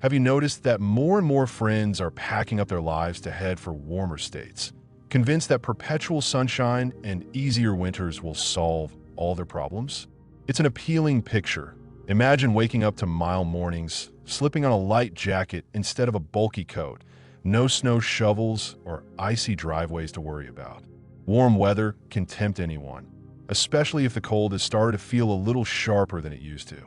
Have you noticed that more and more friends are packing up their lives to head for warmer states, convinced that perpetual sunshine and easier winters will solve all their problems? It's an appealing picture. Imagine waking up to mild mornings, slipping on a light jacket instead of a bulky coat, no snow shovels or icy driveways to worry about. Warm weather can tempt anyone, especially if the cold has started to feel a little sharper than it used to.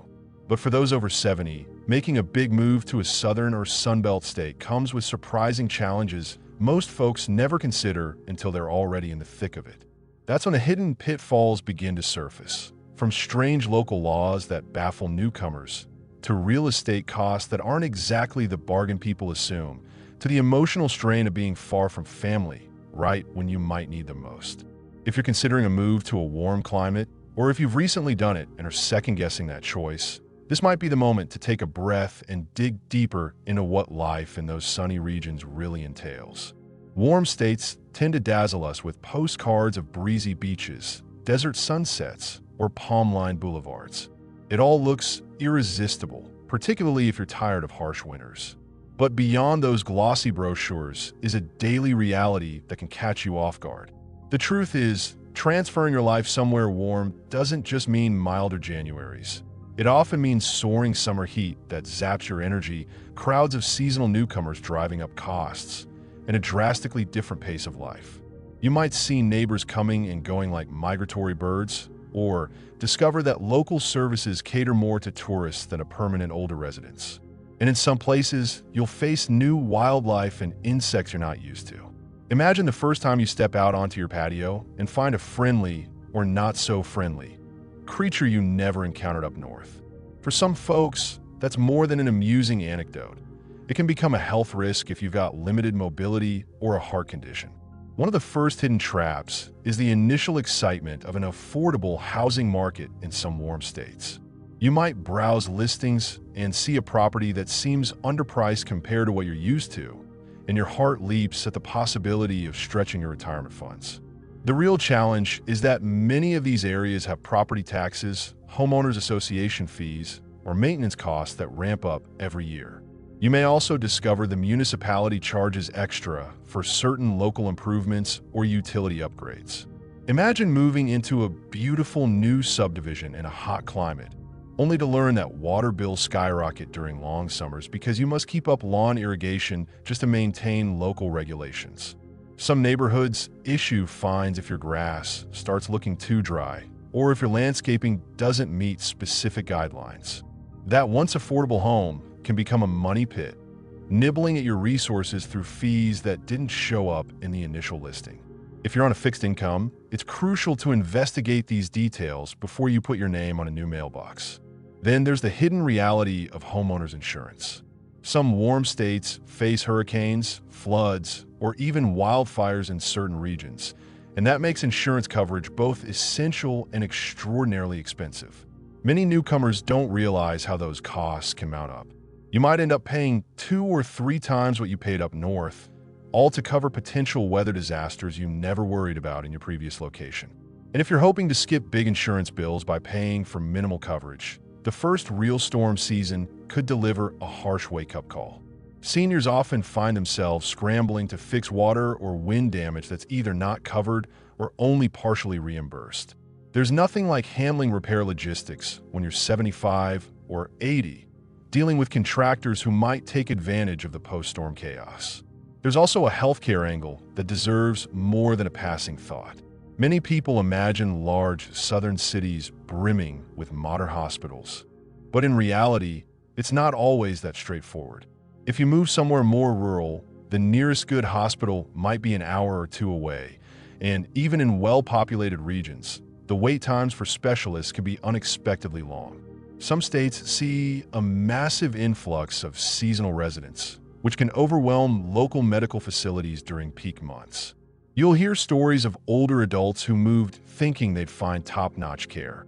But for those over 70, making a big move to a southern or Sunbelt state comes with surprising challenges most folks never consider until they're already in the thick of it. That's when the hidden pitfalls begin to surface. From strange local laws that baffle newcomers, to real estate costs that aren't exactly the bargain people assume, to the emotional strain of being far from family, right when you might need them most. If you're considering a move to a warm climate, or if you've recently done it and are second-guessing that choice, this might be the moment to take a breath and dig deeper into what life in those sunny regions really entails. Warm states tend to dazzle us with postcards of breezy beaches, desert sunsets, or palm-lined boulevards. It all looks irresistible, particularly if you're tired of harsh winters. But beyond those glossy brochures is a daily reality that can catch you off guard. The truth is, transferring your life somewhere warm doesn't just mean milder Januaries. It often means soaring summer heat that zaps your energy, crowds of seasonal newcomers driving up costs, and a drastically different pace of life. You might see neighbors coming and going like migratory birds, or discover that local services cater more to tourists than a permanent older residents. And in some places, you'll face new wildlife and insects you're not used to. Imagine the first time you step out onto your patio and find a friendly, or not so friendly, creature you never encountered up north. For some folks, that's more than an amusing anecdote. It can become a health risk if you've got limited mobility or a heart condition. One of the first hidden traps is the initial excitement of an affordable housing market in some warm states. You might browse listings and see a property that seems underpriced compared to what you're used to, and your heart leaps at the possibility of stretching your retirement funds. The real challenge is that many of these areas have property taxes, homeowners association fees, or maintenance costs that ramp up every year. You may also discover the municipality charges extra for certain local improvements or utility upgrades. Imagine moving into a beautiful new subdivision in a hot climate, only to learn that water bills skyrocket during long summers because you must keep up lawn irrigation just to maintain local regulations. Some neighborhoods issue fines if your grass starts looking too dry, or if your landscaping doesn't meet specific guidelines. That once affordable home can become a money pit, nibbling at your resources through fees that didn't show up in the initial listing. If you're on a fixed income, it's crucial to investigate these details before you put your name on a new mailbox. Then there's the hidden reality of homeowners insurance. Some warm states face hurricanes, floods, or even wildfires in certain regions, and that makes insurance coverage both essential and extraordinarily expensive. Many newcomers don't realize how those costs can mount up. You might end up paying 2 or 3 times what you paid up north, all to cover potential weather disasters you never worried about in your previous location. And if you're hoping to skip big insurance bills by paying for minimal coverage, the first real storm season could deliver a harsh wake-up call. Seniors often find themselves scrambling to fix water or wind damage that's either not covered or only partially reimbursed. There's nothing like handling repair logistics when you're 75 or 80, dealing with contractors who might take advantage of the post-storm chaos. There's also a healthcare angle that deserves more than a passing thought. Many people imagine large southern cities brimming with modern hospitals, but in reality, it's not always that straightforward. If you move somewhere more rural, the nearest good hospital might be an hour or 2 away, and even in well-populated regions, the wait times for specialists can be unexpectedly long. Some states see a massive influx of seasonal residents, which can overwhelm local medical facilities during peak months. You'll hear stories of older adults who moved thinking they'd find top-notch care,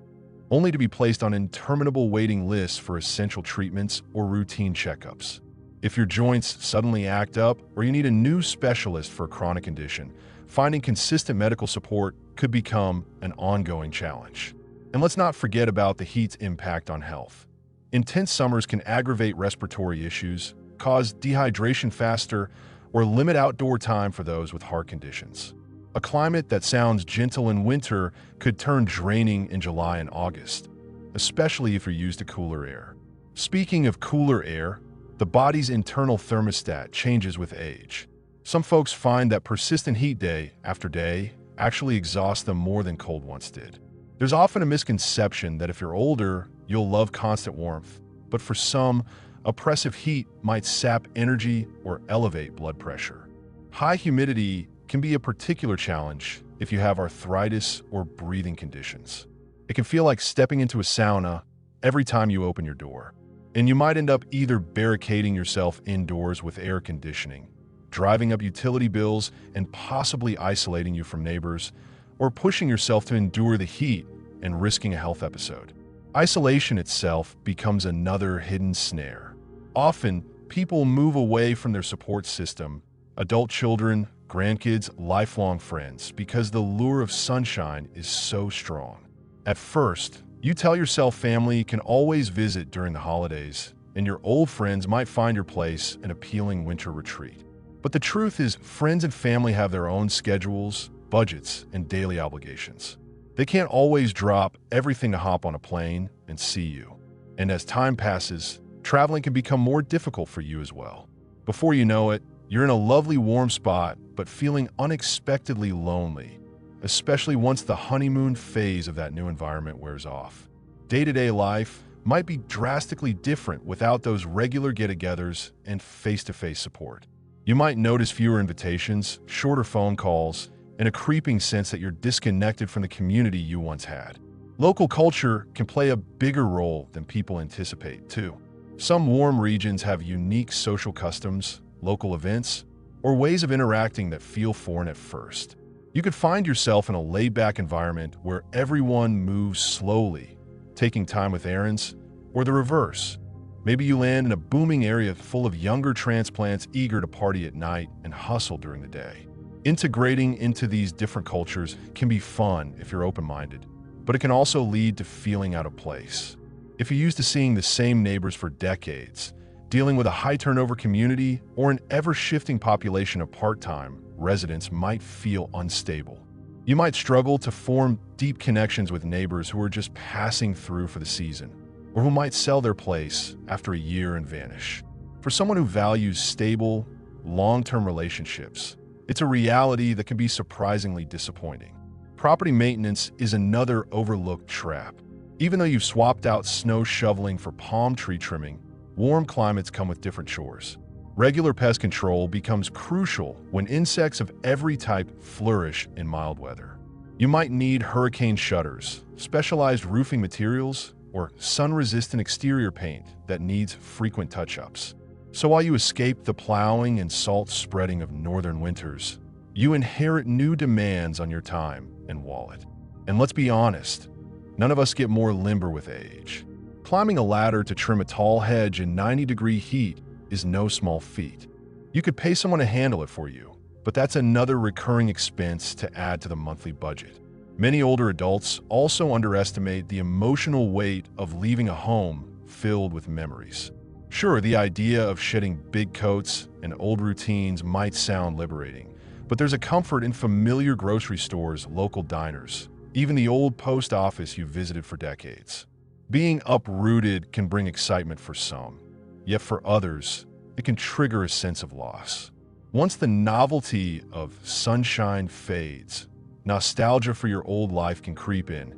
only to be placed on interminable waiting lists for essential treatments or routine checkups. If your joints suddenly act up or you need a new specialist for a chronic condition, finding consistent medical support could become an ongoing challenge. And let's not forget about the heat's impact on health. Intense summers can aggravate respiratory issues, cause dehydration faster, or limit outdoor time for those with heart conditions. A climate that sounds gentle in winter could turn draining in July and August, especially if you're used to cooler air. Speaking of cooler air, the body's internal thermostat changes with age. Some folks find that persistent heat day after day actually exhausts them more than cold once did. There's often a misconception that if you're older, you'll love constant warmth, but for some, oppressive heat might sap energy or elevate blood pressure. High humidity can be a particular challenge if you have arthritis or breathing conditions. It can feel like stepping into a sauna every time you open your door, and you might end up either barricading yourself indoors with air conditioning, driving up utility bills and possibly isolating you from neighbors, or pushing yourself to endure the heat and risking a health episode. Isolation itself becomes another hidden snare. Often, people move away from their support system, adult children, grandkids, lifelong friends, because the lure of sunshine is so strong. At first, you tell yourself family can always visit during the holidays, and your old friends might find your place an appealing winter retreat. But the truth is, friends and family have their own schedules, budgets, and daily obligations. They can't always drop everything to hop on a plane and see you. And as time passes, traveling can become more difficult for you as well. Before you know it, you're in a lovely warm spot, but feeling unexpectedly lonely, especially once the honeymoon phase of that new environment wears off. Day-to-day life might be drastically different without those regular get-togethers and face-to-face support. You might notice fewer invitations, shorter phone calls, and a creeping sense that you're disconnected from the community you once had. Local culture can play a bigger role than people anticipate, too. Some warm regions have unique social customs, local events, or ways of interacting that feel foreign at first. You could find yourself in a laid-back environment where everyone moves slowly, taking time with errands, or the reverse. Maybe you land in a booming area full of younger transplants eager to party at night and hustle during the day. Integrating into these different cultures can be fun if you're open-minded, but it can also lead to feeling out of place. If you're used to seeing the same neighbors for decades, dealing with a high-turnover community, or an ever-shifting population of part-time residents might feel unstable. You might struggle to form deep connections with neighbors who are just passing through for the season, or who might sell their place after a year and vanish. For someone who values stable, long-term relationships, it's a reality that can be surprisingly disappointing. Property maintenance is another overlooked trap. Even though you've swapped out snow shoveling for palm tree trimming, warm climates come with different chores. Regular pest control becomes crucial when insects of every type flourish in mild weather. You might need hurricane shutters, specialized roofing materials, or sun-resistant exterior paint that needs frequent touch-ups. So while you escape the plowing and salt spreading of northern winters, you inherit new demands on your time and wallet. And let's be honest, none of us get more limber with age. Climbing a ladder to trim a tall hedge in 90-degree heat is no small feat. You could pay someone to handle it for you, but that's another recurring expense to add to the monthly budget. Many older adults also underestimate the emotional weight of leaving a home filled with memories. Sure, the idea of shedding big coats and old routines might sound liberating, but there's a comfort in familiar grocery stores, local diners, even the old post office you visited for decades. Being uprooted can bring excitement for some, yet for others, it can trigger a sense of loss. Once the novelty of sunshine fades, nostalgia for your old life can creep in,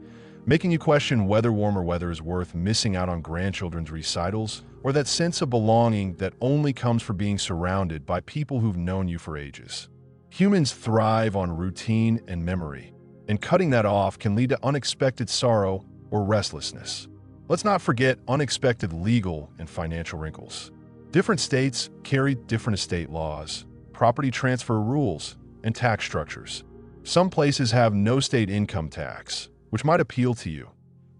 making you question whether warmer weather is worth missing out on grandchildren's recitals or that sense of belonging that only comes from being surrounded by people who've known you for ages. Humans thrive on routine and memory, and cutting that off can lead to unexpected sorrow or restlessness. Let's not forget unexpected legal and financial wrinkles. Different states carry different estate laws, property transfer rules, and tax structures. Some places have no state income tax, which might appeal to you,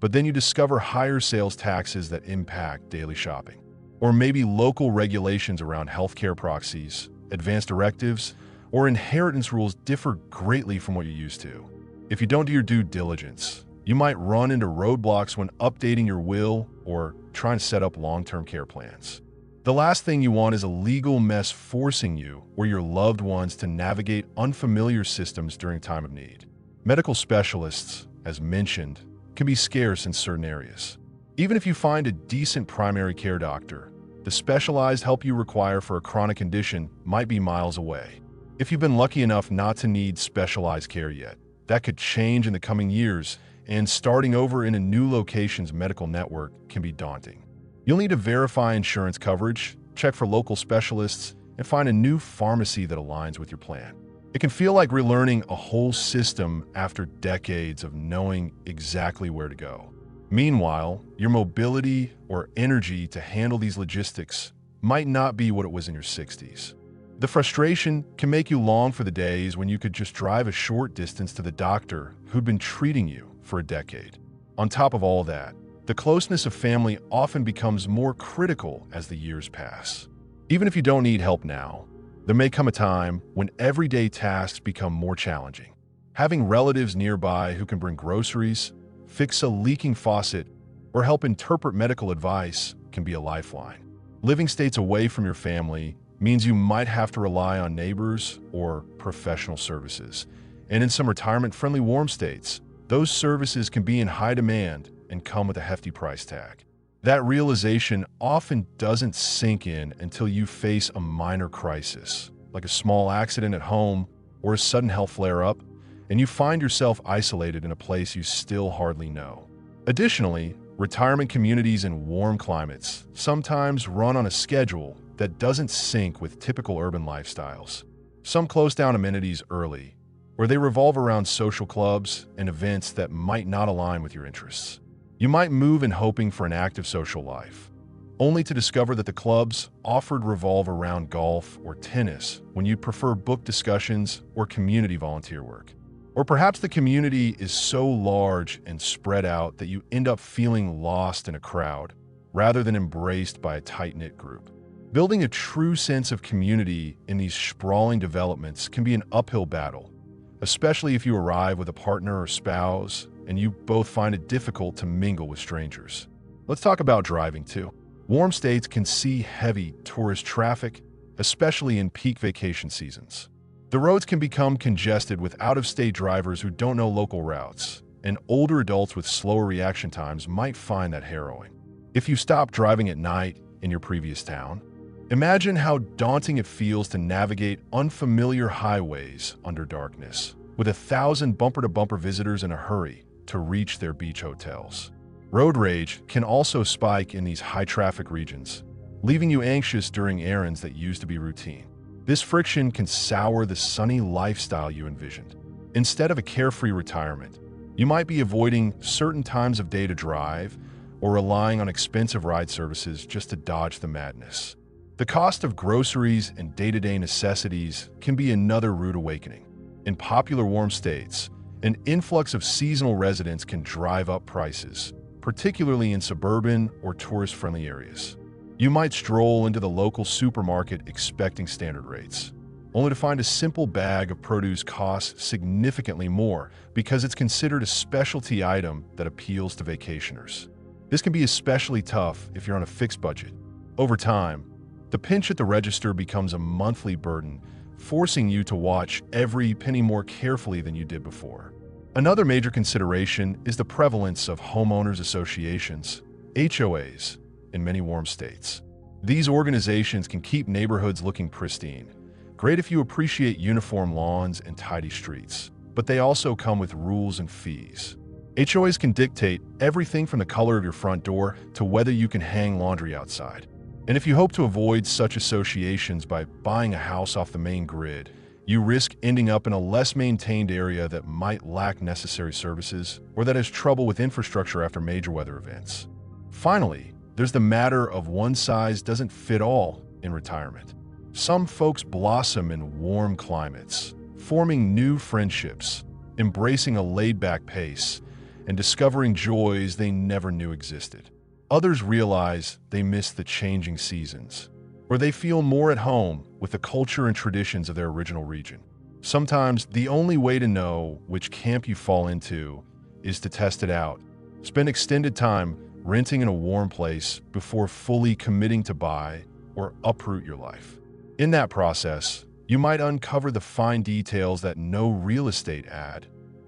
but then you discover higher sales taxes that impact daily shopping. Or maybe local regulations around healthcare proxies, advance directives, or inheritance rules differ greatly from what you're used to. If you don't do your due diligence, You might run into roadblocks when updating your will or trying to set up long-term care plans. The last thing you want is a legal mess forcing you or your loved ones to navigate unfamiliar systems during time of need. Medical specialists, as mentioned, can be scarce in certain areas. Even if you find a decent primary care doctor, the specialized help you require for a chronic condition might be miles away. If you've been lucky enough not to need specialized care yet, that could change in the coming years, and starting over in a new location's medical network can be daunting. You'll need to verify insurance coverage, check for local specialists, and find a new pharmacy that aligns with your plan. It can feel like relearning a whole system after decades of knowing exactly where to go. Meanwhile, your mobility or energy to handle these logistics might not be what it was in your 60s. The frustration can make you long for the days when you could just drive a short distance to the doctor who'd been treating you for a decade. On top of all that, the closeness of family often becomes more critical as the years pass. Even if you don't need help now, there may come a time when everyday tasks become more challenging. Having relatives nearby who can bring groceries, fix a leaking faucet, or help interpret medical advice can be a lifeline. Living states away from your family means you might have to rely on neighbors or professional services. And in some retirement-friendly warm states, those services can be in high demand and come with a hefty price tag. That realization often doesn't sink in until you face a minor crisis, like a small accident at home or a sudden health flare-up, and you find yourself isolated in a place you still hardly know. Additionally, retirement communities in warm climates sometimes run on a schedule that doesn't sync with typical urban lifestyles. Some close down amenities early, or they revolve around social clubs and events that might not align with your interests. You might move in hoping for an active social life, only to discover that the clubs offered revolve around golf or tennis when you'd prefer book discussions or community volunteer work. Or perhaps the community is so large and spread out that you end up feeling lost in a crowd rather than embraced by a tight-knit group. Building a true sense of community in these sprawling developments can be an uphill battle, especially if you arrive with a partner or spouse and you both find it difficult to mingle with strangers. Let's talk about driving too. Warm states can see heavy tourist traffic, especially in peak vacation seasons. The roads can become congested with out-of-state drivers who don't know local routes, and older adults with slower reaction times might find that harrowing. If you stop driving at night in your previous town, imagine how daunting it feels to navigate unfamiliar highways under darkness, with 1,000 bumper-to-bumper visitors in a hurry to reach their beach hotels. Road rage can also spike in these high-traffic regions, leaving you anxious during errands that used to be routine. This friction can sour the sunny lifestyle you envisioned. Instead of a carefree retirement, you might be avoiding certain times of day to drive or relying on expensive ride services just to dodge the madness. The cost of groceries and day-to-day necessities can be another rude awakening. In popular warm states, an influx of seasonal residents can drive up prices, particularly in suburban or tourist-friendly areas. You might stroll into the local supermarket expecting standard rates, only to find a simple bag of produce costs significantly more because it's considered a specialty item that appeals to vacationers. This can be especially tough if you're on a fixed budget. Over time, the pinch at the register becomes a monthly burden, forcing you to watch every penny more carefully than you did before. Another major consideration is the prevalence of homeowners associations, HOAs, in many warm states. These organizations can keep neighborhoods looking pristine, great if you appreciate uniform lawns and tidy streets, but they also come with rules and fees. HOAs can dictate everything from the color of your front door to whether you can hang laundry outside. And if you hope to avoid such associations by buying a house off the main grid, you risk ending up in a less maintained area that might lack necessary services or that has trouble with infrastructure after major weather events. Finally, there's the matter of one size doesn't fit all in retirement. Some folks blossom in warm climates, forming new friendships, embracing a laid-back pace, and discovering joys they never knew existed. Others realize they miss the changing seasons, or they feel more at home with the culture and traditions of their original region. Sometimes the only way to know which camp you fall into is to test it out. Spend extended time renting in a warm place before fully committing to buy or uproot your life. In that process, you might uncover the fine details that no real estate ad,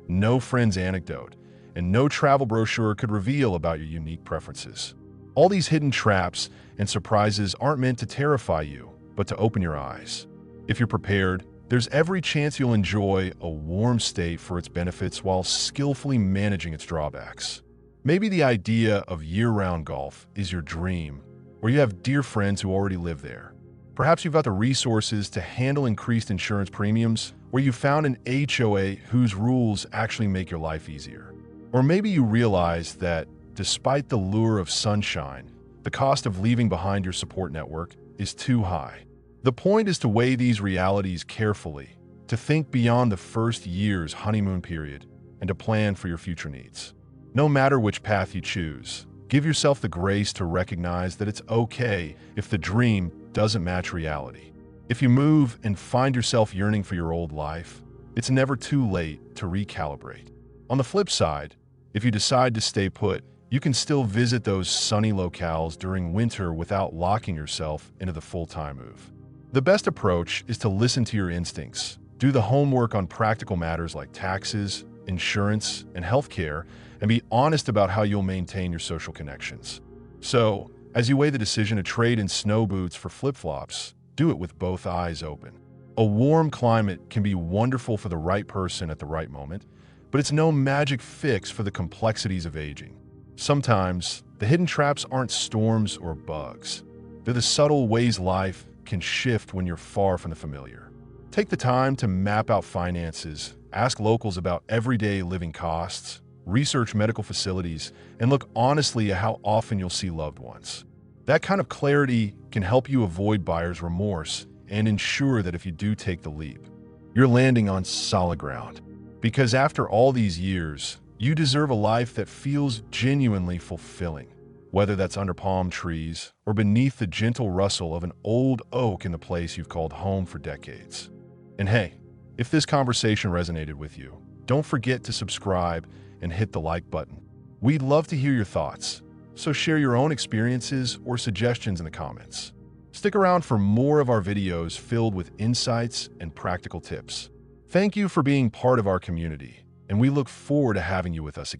no friend's anecdote, and no travel brochure could reveal about your unique preferences. All these hidden traps and surprises aren't meant to terrify you, but to open your eyes. If you're prepared, there's every chance you'll enjoy a warm state for its benefits while skillfully managing its drawbacks. Maybe the idea of year-round golf is your dream, or you have dear friends who already live there. Perhaps you've got the resources to handle increased insurance premiums, or you found an HOA whose rules actually make your life easier. Or maybe you realize that, despite the lure of sunshine, the cost of leaving behind your support network is too high. The point is to weigh these realities carefully, to think beyond the first year's honeymoon period, and to plan for your future needs. No matter which path you choose, give yourself the grace to recognize that it's okay if the dream doesn't match reality. If you move and find yourself yearning for your old life, it's never too late to recalibrate. On the flip side, if you decide to stay put, you can still visit those sunny locales during winter without locking yourself into the full-time move. The best approach is to listen to your instincts, do the homework on practical matters like taxes, insurance, and healthcare, and be honest about how you'll maintain your social connections. So, as you weigh the decision to trade in snow boots for flip-flops, do it with both eyes open. A warm climate can be wonderful for the right person at the right moment, but it's no magic fix for the complexities of aging. Sometimes, the hidden traps aren't storms or bugs. They're the subtle ways life can shift when you're far from the familiar. Take the time to map out finances, ask locals about everyday living costs, research medical facilities, and look honestly at how often you'll see loved ones. That kind of clarity can help you avoid buyer's remorse and ensure that if you do take the leap, you're landing on solid ground. Because after all these years, you deserve a life that feels genuinely fulfilling, whether that's under palm trees or beneath the gentle rustle of an old oak in the place you've called home for decades. And hey, if this conversation resonated with you, don't forget to subscribe and hit the like button. We'd love to hear your thoughts, so share your own experiences or suggestions in the comments. Stick around for more of our videos filled with insights and practical tips. Thank you for being part of our community, and we look forward to having you with us again.